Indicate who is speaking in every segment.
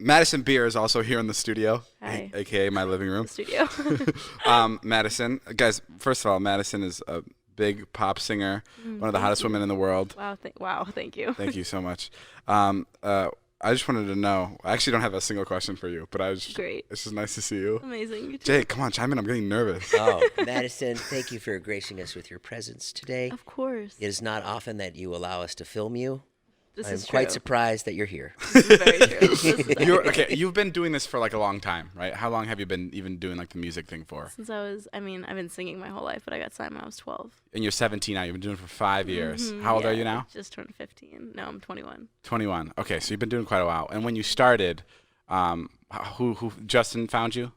Speaker 1: Madison Beer is also here in the studio,
Speaker 2: Hi.
Speaker 1: aka my living room.
Speaker 2: Studio.
Speaker 1: Madison, guys. First of all, Madison is a big pop singer, one of the hottest women in the world.
Speaker 2: Wow, thank you.
Speaker 1: Thank you so much. I just wanted to know. I actually don't have a single question for you, but
Speaker 2: Great.
Speaker 1: It's just nice to see you.
Speaker 2: Amazing. You too.
Speaker 1: Jay, come on, chime in. I'm getting nervous.
Speaker 3: Oh, Madison, thank you for gracing us with your presence today.
Speaker 2: Of course.
Speaker 3: It is not often that you allow us to film you.
Speaker 2: This
Speaker 3: I'm
Speaker 2: is
Speaker 3: quite
Speaker 2: true.
Speaker 3: surprised that you're here.
Speaker 2: This is very true. This is very
Speaker 1: Okay,
Speaker 2: true.
Speaker 1: you've been doing this for like a long time, right? How long have you been even doing like the music thing for?
Speaker 2: Since I've been singing my whole life, but I got signed when I was 12.
Speaker 1: And you're 17 now. You've been doing it for 5 years. How old are you now?
Speaker 2: Just turned 15. No, I'm 21.
Speaker 1: 21. Okay, so you've been doing quite a while. And when you started, who Justin found you?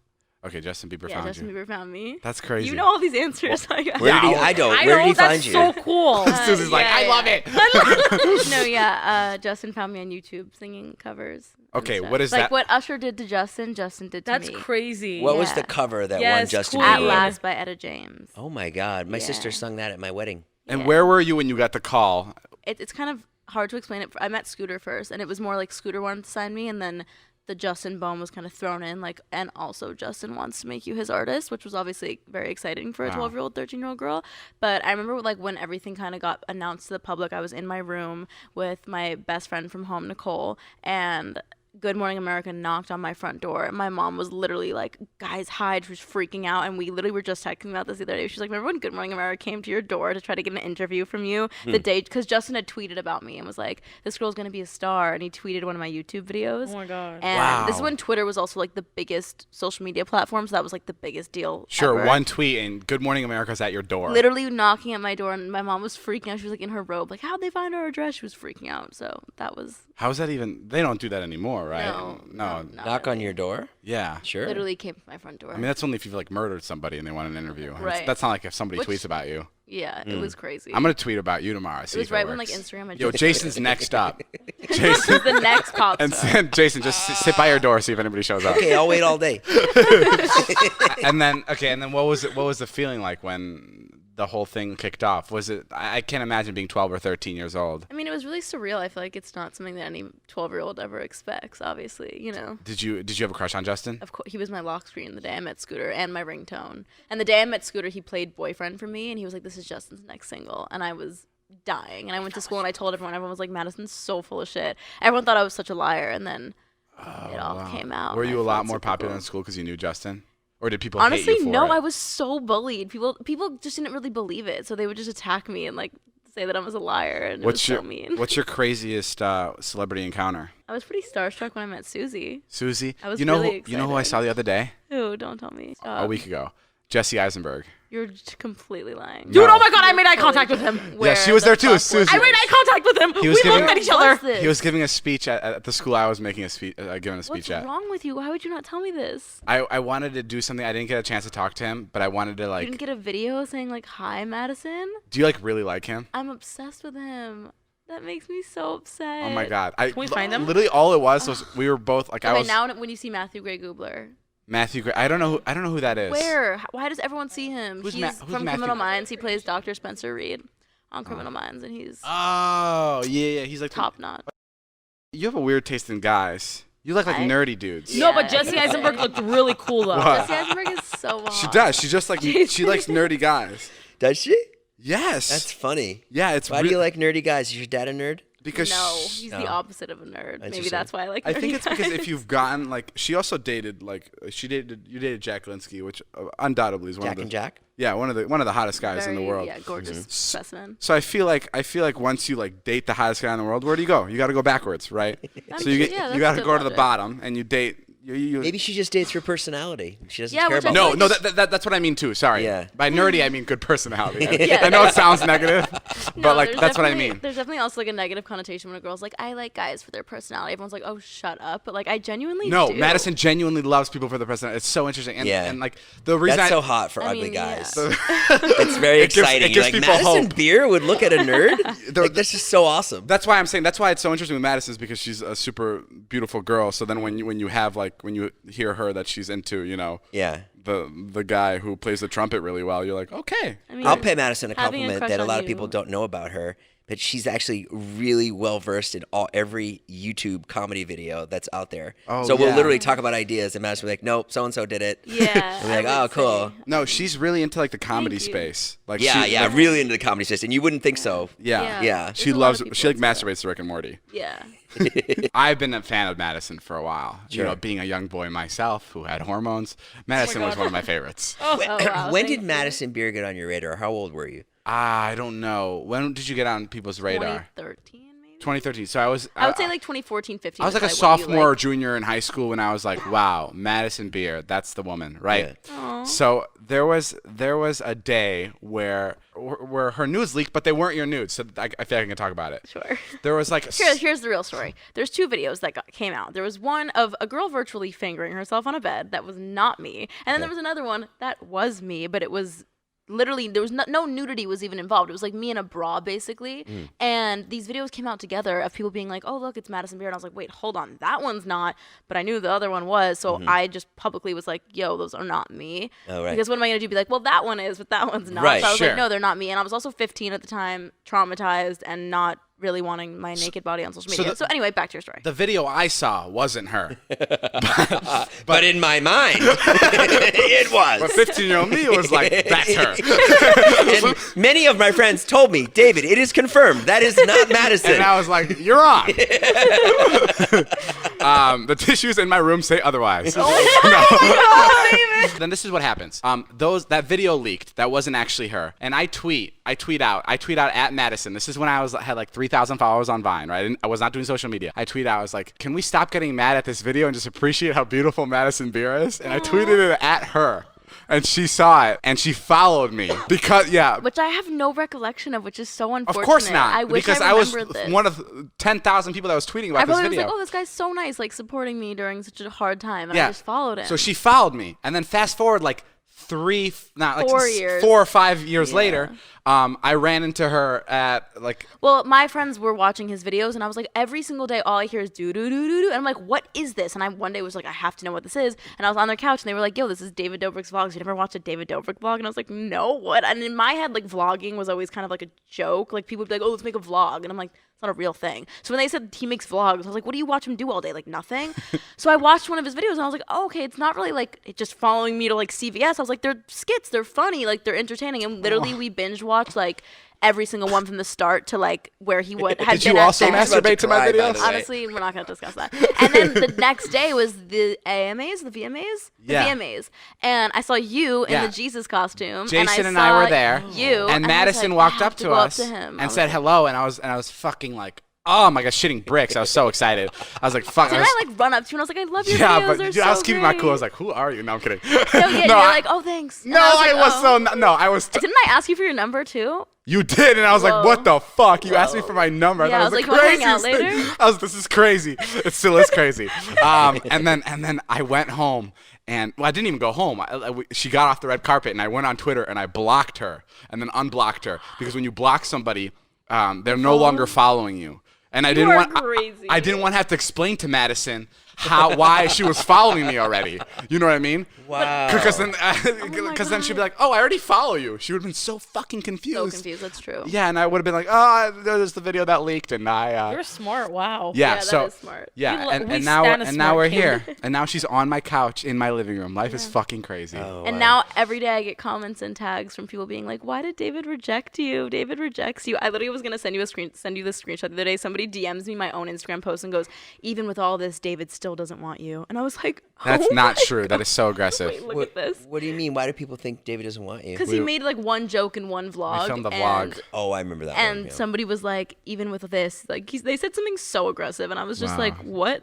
Speaker 1: Okay, Justin Bieber
Speaker 2: Yeah,
Speaker 1: found
Speaker 2: Justin
Speaker 1: you.
Speaker 2: Bieber found me.
Speaker 1: That's crazy.
Speaker 2: You know all these answers.
Speaker 3: Where did he? I don't.
Speaker 4: I
Speaker 3: Where did
Speaker 4: know,
Speaker 3: he
Speaker 4: that's
Speaker 3: find you?
Speaker 4: so cool.
Speaker 1: Susie's like, I love it.
Speaker 2: No, yeah. Justin found me on YouTube singing covers. and
Speaker 1: Okay,
Speaker 2: stuff.
Speaker 1: what is
Speaker 2: like
Speaker 1: that?
Speaker 2: what Usher did to Justin, Justin did to
Speaker 4: That's
Speaker 2: me.
Speaker 4: crazy.
Speaker 3: What was the
Speaker 2: Yeah.
Speaker 3: cover that won
Speaker 4: Yes,
Speaker 3: Justin
Speaker 4: Queen.
Speaker 2: At
Speaker 3: Bieber?
Speaker 2: Last by Etta James.
Speaker 3: Oh my God, my
Speaker 2: Yeah.
Speaker 3: sister sung that at my wedding.
Speaker 1: And
Speaker 2: Yeah.
Speaker 1: where were you when you got the call?
Speaker 2: It's kind of hard to explain it. I met Scooter first, and it was more like Scooter wanted to sign me, and then the Justin bomb was kind of thrown in, like, and also Justin wants to make you his artist, which was obviously very exciting for a
Speaker 1: Wow.
Speaker 2: 12-year-old, 13-year-old girl. But I remember like when everything kind of got announced to the public, I was in my room with my best friend from home, Nicole, and Good Morning America knocked on my front door. My mom was literally like, guys, hide. She was freaking out. And we literally were just texting about this the other day. She's like, remember when Good Morning America came to your door to try to get an interview from you the day? Because Justin had tweeted about me and was like, this girl's going to be a star. And he tweeted one of my YouTube videos.
Speaker 4: Oh my God.
Speaker 2: And this is
Speaker 1: Wow.
Speaker 2: when Twitter was also like the biggest social media platform. So that was like the biggest deal.
Speaker 1: Sure,
Speaker 2: ever.
Speaker 1: one tweet and Good Morning America's at your door.
Speaker 2: Literally knocking at my door. And my mom was freaking out. She was like in her robe. Like, how'd they find our address? She was freaking out. So that was.
Speaker 1: How's that even? They don't do that anymore, right?
Speaker 2: No. not
Speaker 3: Knock on
Speaker 2: really.
Speaker 3: your door?
Speaker 1: Yeah.
Speaker 3: Sure.
Speaker 2: Literally came to my front door.
Speaker 1: I mean, that's only if you've like murdered somebody and they want an interview.
Speaker 2: Right.
Speaker 1: That's not like if somebody
Speaker 2: Which-
Speaker 1: tweets about you.
Speaker 2: yeah, it was crazy.
Speaker 1: I'm gonna tweet about you tomorrow. See
Speaker 2: It was
Speaker 1: if
Speaker 2: right when like
Speaker 1: works.
Speaker 2: Instagram had
Speaker 1: Yo,
Speaker 2: just
Speaker 1: Jason's next up.
Speaker 2: This
Speaker 1: Jason
Speaker 2: is the next pop
Speaker 1: and
Speaker 2: star.
Speaker 1: Jason, just sit by your door, see if anybody shows up.
Speaker 3: Okay, I'll wait all day.
Speaker 1: And then what was it? What was the feeling like when the whole thing kicked off? Was it? I can't imagine being 12 or 13 years old.
Speaker 2: I mean, it was really surreal. I feel like it's not something that any 12-year-old ever expects, obviously, you know.
Speaker 1: Did you have a crush on Justin?
Speaker 2: Of course, he was my lock screen the day I met Scooter and my ringtone. And the day I met Scooter, he played Boyfriend for me, and he was like, this is Justin's next single. And I was dying. And I went to school and I told everyone. Everyone was like, Madison's so full of shit. Everyone thought I was such a liar, and then it all came out.
Speaker 1: Were
Speaker 2: and
Speaker 1: you
Speaker 2: I
Speaker 1: a lot
Speaker 2: felt
Speaker 1: more
Speaker 2: super
Speaker 1: popular
Speaker 2: cool.
Speaker 1: in school because you knew Justin, or did people
Speaker 2: Honestly,
Speaker 1: hate you for
Speaker 2: no,
Speaker 1: it?
Speaker 2: I was so bullied. People just didn't really believe it, so they would just attack me and like say that I was a liar, and it was so mean.
Speaker 1: What's your craziest celebrity encounter?
Speaker 2: I was pretty starstruck when I met Susie.
Speaker 1: Susie?
Speaker 2: I was
Speaker 1: you know
Speaker 2: really
Speaker 1: you know who I saw the other day?
Speaker 2: Who? Don't tell me.
Speaker 1: A week ago. Jesse Eisenberg.
Speaker 2: You're just completely lying.
Speaker 4: Dude,
Speaker 1: No.
Speaker 4: oh my God, I made eye contact with him.
Speaker 2: Where
Speaker 1: she was
Speaker 2: the
Speaker 1: there too,
Speaker 2: fuck was
Speaker 1: Susie.
Speaker 4: I made eye contact with him.
Speaker 1: He
Speaker 4: We
Speaker 1: was giving-
Speaker 4: looked at each
Speaker 2: Where
Speaker 4: other.
Speaker 2: was this?
Speaker 1: He was giving a speech at the school I was making a speech, giving a speech
Speaker 2: What's
Speaker 1: at.
Speaker 2: wrong with you? Why would you not tell me this?
Speaker 1: I wanted to do something. I didn't get a chance to talk to him, but I wanted to
Speaker 2: You
Speaker 1: like.
Speaker 2: didn't get a video saying like, "Hi, Madison."
Speaker 1: Do you like really like him?
Speaker 2: I'm obsessed with him. That makes me so upset.
Speaker 1: Oh my God!
Speaker 4: Can we find him?
Speaker 1: Literally, all it was we were both like I
Speaker 2: Okay,
Speaker 1: was
Speaker 2: now when you see Matthew Gray Goobler,
Speaker 1: Matthew Gray. I don't know who that is.
Speaker 2: where? Why does everyone see him?
Speaker 1: Who's
Speaker 2: He's
Speaker 1: who's
Speaker 2: from
Speaker 1: Matthew
Speaker 2: Criminal
Speaker 1: Gray?
Speaker 2: Minds. He plays Dr. Spencer Reed on Criminal Minds, and he's
Speaker 1: Oh yeah. He's like
Speaker 2: top notch.
Speaker 1: You have a weird taste in guys. You look like
Speaker 2: I-
Speaker 1: nerdy dudes.
Speaker 4: No,
Speaker 2: Yeah.
Speaker 4: but Jesse Eisenberg looked really cool though.
Speaker 1: What?
Speaker 2: Jesse Eisenberg is so hot.
Speaker 1: She does. She just like she likes nerdy guys.
Speaker 3: Does she?
Speaker 1: Yes.
Speaker 3: That's funny.
Speaker 1: yeah. It's
Speaker 3: Why do you like nerdy guys? Is your dad a nerd?
Speaker 1: because
Speaker 2: No,
Speaker 1: sh-
Speaker 2: he's
Speaker 3: No.
Speaker 2: the opposite of a nerd. Maybe
Speaker 3: Interesting.
Speaker 2: that's why I like.
Speaker 1: I think
Speaker 2: nerdy
Speaker 1: it's because
Speaker 2: guys.
Speaker 1: if you've gotten like she also dated like you dated Jack Linsky, which undoubtedly is one
Speaker 3: Jack
Speaker 1: of the
Speaker 3: and Jack?
Speaker 1: yeah one of the hottest guys in the
Speaker 2: Very,
Speaker 1: world.
Speaker 2: Yeah, gorgeous specimen.
Speaker 1: So I feel like once you like date the hottest guy in the world, where do you go? You got to go backwards, right? so you
Speaker 2: yeah,
Speaker 1: you
Speaker 2: that's
Speaker 1: got
Speaker 2: a
Speaker 1: to
Speaker 2: good
Speaker 1: go to the
Speaker 2: logic.
Speaker 1: bottom and you date. You,
Speaker 3: Maybe she just dates for personality. She doesn't
Speaker 2: Yeah,
Speaker 3: care
Speaker 2: which I
Speaker 3: about
Speaker 2: feel
Speaker 1: no, that's what I mean too. Sorry.
Speaker 3: Yeah.
Speaker 1: By nerdy, I mean good personality.
Speaker 2: Yeah.
Speaker 1: I know it sounds negative, but
Speaker 2: No,
Speaker 1: like
Speaker 2: there's
Speaker 1: that's what I
Speaker 2: definitely-
Speaker 1: mean.
Speaker 2: There's definitely also like a negative connotation when a girl's like, I like guys for their personality. Everyone's like, oh, shut up. But like, I genuinely
Speaker 1: No,
Speaker 2: do.
Speaker 1: Madison genuinely loves people for their personality. It's so interesting. And,
Speaker 3: Yeah.
Speaker 1: and like the reason
Speaker 3: That's
Speaker 1: I,
Speaker 3: so hot for
Speaker 2: I
Speaker 3: ugly
Speaker 2: mean, yeah.
Speaker 3: guys.
Speaker 1: the-
Speaker 3: It's very
Speaker 1: It gives-
Speaker 3: exciting.
Speaker 1: it gives
Speaker 3: You're like,
Speaker 1: people
Speaker 3: Madison
Speaker 1: hope.
Speaker 3: Beer would look at a nerd? Like, this is so awesome.
Speaker 1: That's why I'm saying that's why it's so interesting with Madison is because she's a super beautiful girl. So then when you have like when you hear her that she's into
Speaker 3: Yeah.
Speaker 1: the guy who plays the trumpet really well, you're like okay.
Speaker 2: I mean,
Speaker 3: I'll pay Madison a
Speaker 2: having a
Speaker 3: compliment
Speaker 2: crush
Speaker 3: that a
Speaker 2: on
Speaker 3: lot of
Speaker 2: you-
Speaker 3: people don't know about her. but she's actually really well versed in every YouTube comedy video that's out there.
Speaker 1: Oh,
Speaker 3: so we'll
Speaker 1: yeah.
Speaker 3: literally talk about ideas, and Madison will be like, "Nope, so and so did it."
Speaker 2: Yeah.
Speaker 3: We're like,
Speaker 2: I
Speaker 3: "Oh,
Speaker 2: would
Speaker 3: cool."
Speaker 2: say.
Speaker 1: No, she's really into like the comedy
Speaker 2: Thank you.
Speaker 1: space. Like
Speaker 3: Yeah, really into the comedy system. You wouldn't think so.
Speaker 1: Yeah.
Speaker 3: Yeah.
Speaker 1: She
Speaker 2: There's a lot
Speaker 1: loves
Speaker 2: of people
Speaker 1: she like
Speaker 2: into that.
Speaker 1: masturbates to Rick and Morty.
Speaker 2: Yeah.
Speaker 1: I've been a fan of Madison for a while. You
Speaker 3: Sure.
Speaker 1: know, being a young boy myself who had hormones, Madison was one of my favorites.
Speaker 2: Oh, wow.
Speaker 3: When did
Speaker 2: thank you.
Speaker 3: Madison Beer get on your radar? How old were you?
Speaker 1: I don't know. When did you get on people's radar?
Speaker 2: 2013 maybe?
Speaker 1: 2013. So I was
Speaker 2: I would say like 2014, 15.
Speaker 1: I was like a
Speaker 2: when you,
Speaker 1: sophomore or
Speaker 2: like-
Speaker 1: junior in high school when I was like, wow, Madison Beer, that's the woman, right?
Speaker 3: Yeah.
Speaker 2: Aw.
Speaker 1: So there was a day where her nudes leaked, but they weren't your nudes. So I feel like I can talk about it.
Speaker 2: Sure.
Speaker 1: There was like
Speaker 2: Here's the real story. There's 2 videos that came out. There was one of a girl virtually fingering herself on a bed. That was not me. And then there was another one that was me, but it was literally there was no nudity was even involved. It was like me in a bra basically. And these videos came out together of people being like, "Oh, look, it's Madison Beer." And I was like, "Wait, hold on. That one's not." But I knew the other one was. So I just publicly was like, "Yo, those are not me."
Speaker 3: Oh, right.
Speaker 2: Because what am I going to do? Be like, "Well, that one is, but that one's not."
Speaker 3: Right,
Speaker 2: so I was
Speaker 1: sure.
Speaker 2: like, "No, they're not me." And I was also 15 at the time, traumatized and not really wanting my naked body on social media. So anyway, back to your story.
Speaker 1: the video I saw wasn't her.
Speaker 3: But in my mind, it was.
Speaker 1: But 15-year-old me was like, that's her.
Speaker 3: And many of my friends told me, "David, it is confirmed. That is not Madison."
Speaker 1: And I was like, you're on. The tissues in my room say otherwise. Then this is what happens. That video leaked. That wasn't actually her. And I tweet out at Madison. This is when I had like 3,000 followers on Vine, right? I was not doing social media. I tweet out, I was like, can we stop getting mad at this video and just appreciate how beautiful Madison Beer is? And I tweeted it at her. And she saw it, and she followed me because,
Speaker 2: Which I have no recollection of, which is so
Speaker 1: of
Speaker 2: unfortunate.
Speaker 1: course not.
Speaker 2: I wish
Speaker 1: because
Speaker 2: I
Speaker 1: was
Speaker 2: remembered this.
Speaker 1: one of 10,000 people that was tweeting about
Speaker 2: I
Speaker 1: this
Speaker 2: probably was
Speaker 1: video.
Speaker 2: like, "Oh, this guy's so nice, like supporting me during such a hard time," and
Speaker 1: Yeah.
Speaker 2: I just followed him.
Speaker 1: So she followed me, and then fast forward like 4
Speaker 2: years.
Speaker 1: 4 or 5 years later, I ran into her at like.
Speaker 2: Well, my friends were watching his videos, and I was like, every single day, all I hear is do do do do do, and I'm like, "What is this?" And I one day was like, "I have to know what this is," and I was on their couch, and they were like, "Yo, this is David Dobrik's vlogs. You never watched a David Dobrik vlog?" And I was like, "No, what?" And in my head, like vlogging was always kind of like a joke. Like people would be like, "Oh, let's make a vlog," and I'm like, it's not a real thing. So when they said he makes vlogs, I was like, what do you watch him do all day? Like nothing. So I watched one of his videos and I was like, oh, okay, it's not really like it just following me to like CVS. I was like, they're skits, they're funny, like they're entertaining. And literally we binge watched like every single one from the start to like where he had
Speaker 1: Did
Speaker 2: been
Speaker 1: you
Speaker 2: at
Speaker 1: also
Speaker 2: every-
Speaker 1: masturbate to my
Speaker 3: cry, by
Speaker 1: videos?
Speaker 3: the way.
Speaker 2: Honestly, we're not going to discuss that. And then the next day was the AMAs, the VMAs? The
Speaker 1: Yeah.
Speaker 2: VMAs. And I saw you in
Speaker 1: Yeah.
Speaker 2: the Jesus costume.
Speaker 1: Jason
Speaker 2: and
Speaker 1: I were
Speaker 2: saw
Speaker 1: there.
Speaker 2: You.
Speaker 1: And
Speaker 2: I was
Speaker 1: Madison
Speaker 2: like,
Speaker 1: walked
Speaker 2: I have
Speaker 1: up to
Speaker 2: go
Speaker 1: us
Speaker 2: to him. I
Speaker 1: and
Speaker 2: was
Speaker 1: said
Speaker 2: like,
Speaker 1: hello, and I was fucking like, oh my gosh, shitting bricks. I was so excited. I was like, fuck.
Speaker 2: Didn't I like run up to you and I was like, I love your
Speaker 1: yeah,
Speaker 2: videos.
Speaker 1: but
Speaker 2: They're
Speaker 1: dude, I was
Speaker 2: so
Speaker 1: keeping my
Speaker 2: great.
Speaker 1: cool. I was like, who are you? No, I'm kidding.
Speaker 2: No, yeah,
Speaker 1: no,
Speaker 2: you're like, oh, thanks. And
Speaker 1: no,
Speaker 2: I was,
Speaker 1: I
Speaker 2: like,
Speaker 1: was no, I was.
Speaker 2: Didn't I ask you for your number too?
Speaker 1: You did, and I was like,
Speaker 2: Whoa.
Speaker 1: what the fuck? You asked me for my number.
Speaker 2: Yeah,
Speaker 1: I thought
Speaker 2: I
Speaker 1: it
Speaker 2: was
Speaker 1: was
Speaker 2: like,
Speaker 1: the
Speaker 2: you wanna hang out
Speaker 1: craziest thing.
Speaker 2: later?
Speaker 1: This is crazy. It still is crazy. And then I went home, and well, I didn't even go home. She got off the red carpet, and I went on Twitter, and I blocked her, and then unblocked her, because when you block somebody, they're no longer following you. And I didn't
Speaker 2: are
Speaker 1: want
Speaker 2: crazy.
Speaker 1: I didn't want to have to explain to Madison why she was following me already. You know what I mean?
Speaker 3: Wow.
Speaker 1: Because then
Speaker 2: my
Speaker 1: then she'd be
Speaker 2: God.
Speaker 1: like, "Oh, I already follow you." She would have been so fucking confused.
Speaker 2: So confused. That's true.
Speaker 1: Yeah, and I would have been like, "Oh, there's the video that leaked," and I.
Speaker 4: You're smart. Wow.
Speaker 1: Yeah,
Speaker 2: Yeah, that
Speaker 1: so
Speaker 2: is smart.
Speaker 1: yeah,
Speaker 4: We
Speaker 1: and
Speaker 4: stand a
Speaker 1: now
Speaker 4: smart
Speaker 1: we're
Speaker 4: kid.
Speaker 1: here, and now she's on my couch in my living room. Life is fucking crazy.
Speaker 3: Oh,
Speaker 2: And
Speaker 3: wow.
Speaker 2: now every day I get comments and tags from people being like, "Why did David reject you? David rejects you." I literally was gonna send you this screenshot the other day. Somebody DMs me my own Instagram post and goes, "Even with all this, David still doesn't want you." And I was like,
Speaker 1: That's
Speaker 2: oh
Speaker 1: not
Speaker 2: my
Speaker 1: true. That is so aggressive.
Speaker 2: Wait, look
Speaker 3: What,
Speaker 2: at this.
Speaker 3: what do you mean? Why do people think David doesn't want you?
Speaker 2: Because he made like one joke in one vlog.
Speaker 1: filmed a
Speaker 2: and,
Speaker 1: vlog.
Speaker 3: Oh, I remember that
Speaker 2: And
Speaker 3: one. Yeah.
Speaker 2: somebody was like, even with this, like they said something so aggressive, and I was just
Speaker 1: Wow.
Speaker 2: like, what?